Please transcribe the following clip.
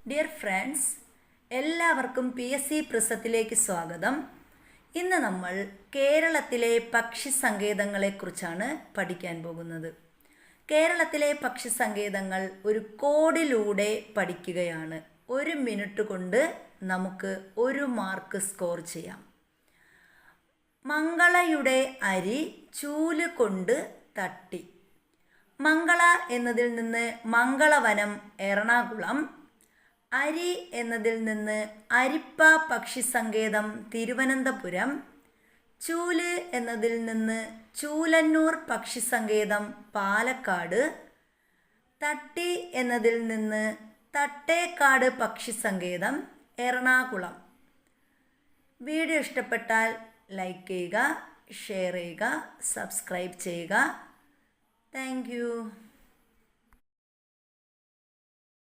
Dear friends, എല്ലാവർക്കും PSC പ്രിസത്തിലേക്ക് സ്വാഗതം. ഇന്ന് നമ്മൾ കേരളത്തിലെ പക്ഷി സങ്കേതങ്ങളെക്കുറിച്ചാണ് പഠിക്കാൻ പോകുന്നത്. കേരളത്തിലെ പക്ഷി സങ്കേതങ്ങൾ ഒരു കോഡിലൂടെ പഠിക്കുകയാണ്. 1 മിനിറ്റ് കൊണ്ട് നമുക്ക് 1 മാർക്ക് സ്കോർ ചെയ്യാം. മംഗളയുടെ അരി ചൂല് കൊണ്ട് തട്ടി. മംഗള എന്നതിൽ നിന്ന് മംഗളവനം എറണാകുളം, അരി എന്നതിൽ നിന്ന് അരിപ്പ പക്ഷി സങ്കേതം തിരുവനന്തപുരം, ചൂല് എന്നതിൽ നിന്ന് ചൂലന്നൂർ പക്ഷി സങ്കേതം പാലക്കാട്, തട്ടി എന്നതിൽ നിന്ന് തട്ടേക്കാട് പക്ഷി സങ്കേതം എറണാകുളം. വീഡിയോ ഇഷ്ടപ്പെട്ടാൽ ലൈക്ക് ചെയ്യുക, ഷെയർ ചെയ്യുക, സബ്സ്ക്രൈബ് ചെയ്യുക. Thank you.